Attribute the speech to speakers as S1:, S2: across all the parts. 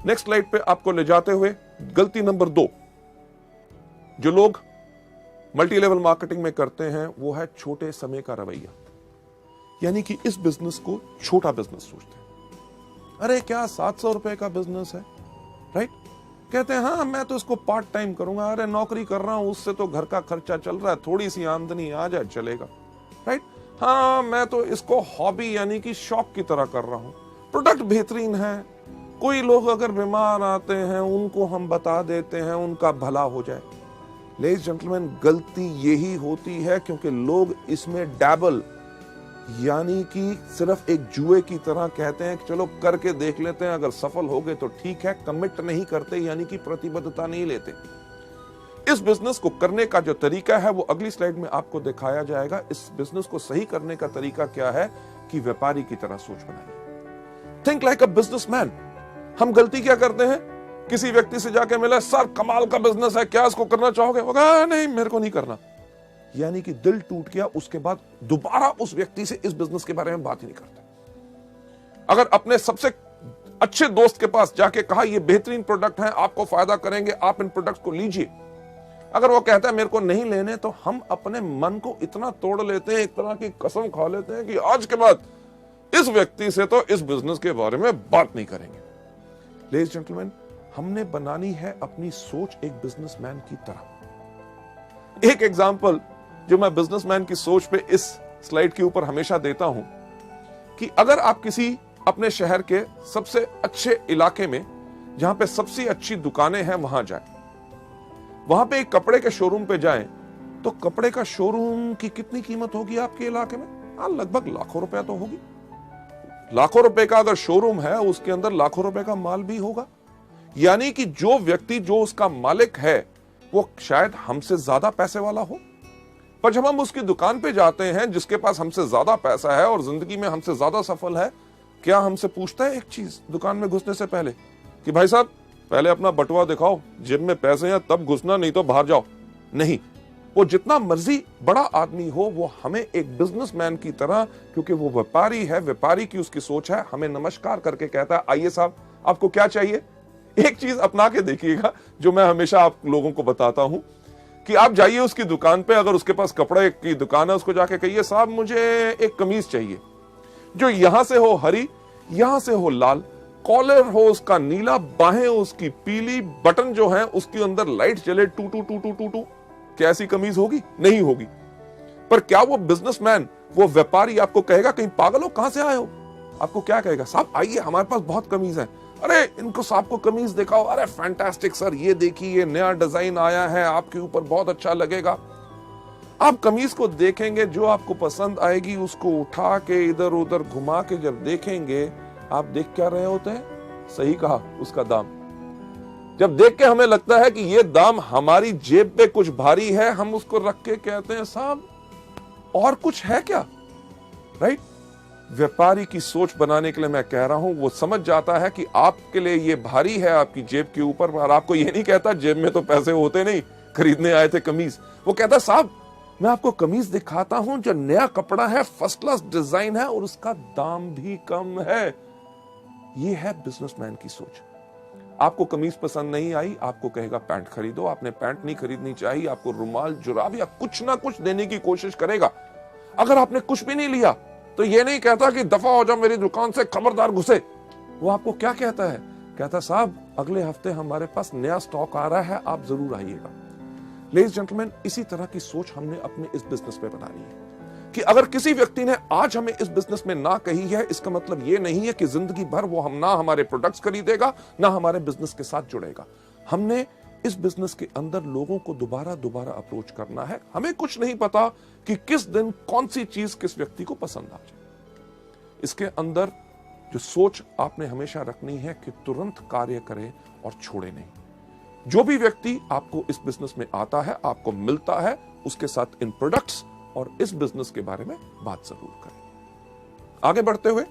S1: Next slide पे आपको ले जाते हुए गलती नंबर 2 जो लोग मल्टी लेवल मार्केटिंग में करते हैं वो है छोटे समय का रवैया। यानी कि इस बिजनेस को छोटा बिजनेस सोचते हैं। अरे क्या 700 रुपए का बिजनेस है, राइट? कहते हैं हाँ मैं तो इसको पार्ट टाइम करूंगा, अरे नौकरी कर रहा हूं उससे तो घर का खर्चा चल रहा है, थोड़ी सी आमदनी आ जाए चलेगा, राइट? हाँ मैं तो इसको हॉबी यानी कि शौक की तरह कर रहा हूं, प्रोडक्ट बेहतरीन है, कोई लोग अगर बीमार आते हैं उनको हम बता देते हैं उनका भला हो जाए। लेडीज जेंटलमैन, गलती यही होती है क्योंकि लोग इसमें डैबल यानी कि सिर्फ एक जुए की तरह कहते हैं कि चलो करके देख लेते हैं, अगर सफल हो गए तो ठीक है, कमिट नहीं करते यानी कि प्रतिबद्धता नहीं लेते। इस बिजनेस को करने का जो तरीका है वो अगली स्लाइड में आपको दिखाया जाएगा। इस बिजनेस को सही करने का तरीका क्या है कि व्यापारी की तरह सोच बनाइए। Think like a businessman. हम गलती क्या करते हैं, किसी व्यक्ति से जाके मिला, सर कमाल का बिजनेस है, क्या इसको करना चाहोगे? वो कहा नहीं मेरे को नहीं करना, यानी कि दिल टूट गया। उसके बाद दोबारा उस व्यक्ति से इस बिजनेस के बारे में बात ही नहीं करते। अगर अपने सबसे अच्छे दोस्त के पास जाके कहा ये बेहतरीन प्रोडक्ट है, आपको फायदा करेंगे, आप इन प्रोडक्ट को लीजिए, अगर वो कहता है मेरे को नहीं लेने, तो हम अपने मन को इतना तोड़ लेते हैं, एक तरह की कसम खा लेते हैं कि आज के बाद इस व्यक्ति से तो इस बिजनेस के बारे में बात नहीं करेंगे। लेडीज जेंटलमैन, हमने बनानी है अपनी सोच एक बिजनेसमैन की तरह। एक एग्जांपल जो मैं बिजनेसमैन की सोच पे इस स्लाइड के ऊपर हमेशा देता हूं कि अगर आप किसी अपने शहर के सबसे अच्छे इलाके में जहां पे सबसे अच्छी दुकानें हैं वहां जाएं, वहां पे एक कपड़े के शोरूम पे जाएं, तो कपड़े का शोरूम की कितनी कीमत होगी आपके इलाके में? लगभग लाखों रुपया तो होगी। लाखों रुपए का अगर शोरूम है उसके अंदर लाखों रुपए का माल भी होगा। यानी कि जो व्यक्ति जो उसका मालिक है वो शायद हमसे ज्यादा पैसे वाला हो, पर जब हम उसकी दुकान पे जाते हैं जिसके पास हमसे ज्यादा पैसा है और जिंदगी में हमसे ज्यादा सफल है, क्या हमसे पूछता है एक चीज दुकान में घुसने से पहले कि भाई साहब पहले अपना बटुआ दिखाओ, जेब में पैसे हैं तब घुसना, नहीं तो बाहर जाओ? नहीं, वो जितना मर्जी बड़ा आदमी हो वो हमें एक बिजनेसमैन की तरह, क्योंकि वो व्यापारी है, व्यापारी की उसकी सोच है, हमें नमस्कार करके कहता है आइए साहब आपको क्या चाहिए। एक चीज अपना के देखिएगा जो मैं हमेशा आप लोगों को बताता हूं कि आप जाइए उसकी दुकान पे, अगर उसके पास कपड़े की दुकान है उसको जाके कहिए साहब मुझे एक कमीज चाहिए जो यहां से हो हरी, यहां से हो लाल, कॉलर हो उसका नीला, बाहें उसकी पीली, बटन जो है उसके अंदर लाइट जले टू टू टू टू टू टू। क्या ऐसी कमीज होगी? नहीं होगी। पर क्या वो बिजनेसमैन, वो व्यापारी आपको कहेगा कहीं पागल हो, कहां से आए हो? आपको क्या कहेगा? साहब आइए हमारे पास बहुत कमीज है, अरे इनको साहब को कमीज दिखाओ, अरे फैंटास्टिक सर ये देखिए ये नया डिजाइन आया है, आपके ऊपर बहुत अच्छा लगेगा। आप कमीज को देखेंगे, जो आपको पसंद आएगी उसको उठा के इधर उधर घुमा के जब देखेंगे, आप देख क्या रहे होते हैं? सही कहा, उसका दाम। जब देख के हमें लगता है कि ये दाम हमारी जेब पे कुछ भारी है, हम उसको रख के कहते हैं साहब और कुछ है क्या, राइट? व्यापारी की सोच बनाने के लिए मैं कह रहा हूं, वो समझ जाता है कि आपके लिए ये भारी है आपकी जेब के ऊपर, और आपको ये नहीं कहता जेब में तो पैसे होते नहीं, खरीदने आए थे कमीज। वो कहता साहब मैं आपको कमीज दिखाता हूं जो नया कपड़ा है, फर्स्ट क्लास डिजाइन है और उसका दाम भी कम है। ये है बिजनेसमैन की सोच। आपको कमीज पसंद नहीं आई, आपको कहेगा पैंट खरीदो। आपने पैंट नहीं खरीदनी चाहिए, आपको रुमाल, जुराब या कुछ ना कुछ देने की कोशिश करेगा। अगर आपने कुछ भी नहीं लिया तो ये नहीं कहता कि दफा हो जाओ मेरी दुकान से, खबरदार घुसे। वो आपको क्या कहता है? कहता साहब अगले हफ्ते हमारे पास नया स्टॉक आ रहा है, आप जरूर आइएगा। लेडीज जेंटलमैन, इसी तरह की सोच हमने अपने इस बिजनेस पे बनानी है कि अगर किसी व्यक्ति ने आज हमें इस बिजनेस में ना कही है, इसका मतलब ये नहीं है कि जिंदगी भर वो हम ना हमारे प्रोडक्ट्स खरीदेगा ना हमारे बिजनेस के साथ जुड़ेगा। हमने इस बिजनेस के अंदर लोगों को दोबारा दोबारा अप्रोच करना है। हमें कुछ नहीं पता कि किस दिन कौन सी चीज किस व्यक्ति को पसंद आ जाए। इसके अंदर जो सोच आपने हमेशा रखनी है कि तुरंत कार्य करें और छोड़े नहीं। जो भी व्यक्ति आपको इस बिजनेस में आता है, आपको मिलता है, उसके साथ इन प्रोडक्ट्स और इस बिजनेस के बारे में बात जरूर करें। आगे बढ़ते हुए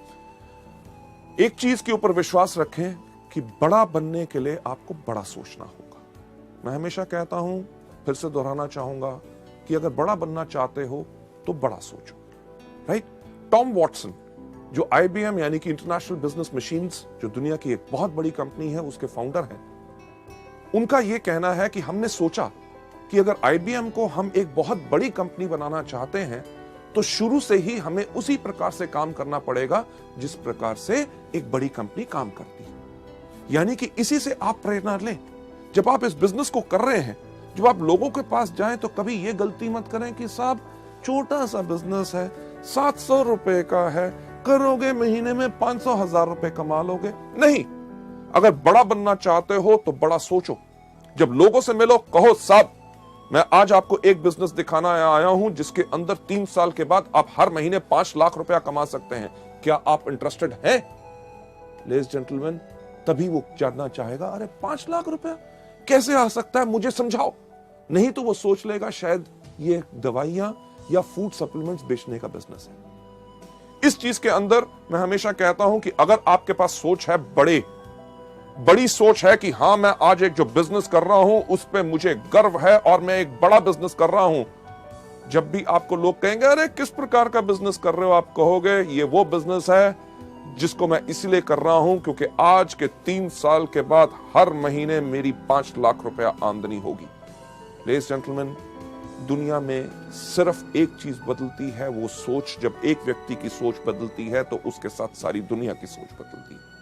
S1: एक चीज के ऊपर विश्वास रखें कि बड़ा बनने के लिए आपको बड़ा सोचना होगा। मैं हमेशा कहता हूं, फिर से दोहराना चाहूंगा कि अगर बड़ा बनना चाहते हो तो बड़ा सोचो, राइट? टॉम वॉटसन जो IBM यानी कि इंटरनेशनल बिजनेस मशीन्स, जो दुनिया की एक बहुत बड़ी कंपनी है, उसके फाउंडर हैं, उनका यह कहना है कि हमने सोचा कि अगर IBM को हम एक बहुत बड़ी कंपनी बनाना चाहते हैं तो शुरू से ही हमें उसी प्रकार से काम करना पड़ेगा जिस प्रकार से एक बड़ी कंपनी काम करती है। यानी कि इसी से आप प्रेरणा लें। जब आप इस बिजनेस को कर रहे हैं, जब आप लोगों के पास जाएं तो कभी यह गलती मत करें कि साहब छोटा सा बिजनेस है, 700 रुपए का है, करोगे महीने में 500,000 रुपए कमा लोगे। नहीं, अगर बड़ा बनना चाहते हो तो बड़ा सोचो। जब लोगों से मिलो, कहो साहब मैं आज आपको एक बिजनेस दिखाना आया हूं जिसके अंदर 3 साल के बाद आप हर महीने 5 लाख रुपया कमा सकते हैं, क्या आप इंटरेस्टेड हैं? लेडीज जेंटलमैन, तभी वो जानना चाहेगा, अरे 5 लाख रुपया कैसे आ सकता है, मुझे समझाओ। नहीं तो वो सोच लेगा शायद ये दवाइयां या फूड सप्लीमेंट्स बेचने का बिजनेस है। इस चीज के अंदर मैं हमेशा कहता हूं कि अगर आपके पास सोच है, बड़ी सोच है कि हां मैं आज एक जो बिजनेस कर रहा हूं उस पे मुझे गर्व है और मैं एक बड़ा बिजनेस कर रहा हूं, जब भी आपको लोग कहेंगे अरे किस प्रकार का बिजनेस कर रहे हो, आप कहोगे ये वो बिजनेस है जिसको मैं इसलिए कर रहा हूं क्योंकि आज के 3 साल के बाद हर महीने मेरी 5 लाख रुपया आमदनी होगी। लेडीज जेंटलमैन, दुनिया में सिर्फ एक चीज बदलती है, वो सोच। जब एक व्यक्ति की सोच बदलती है तो उसके साथ सारी दुनिया की सोच बदलती है।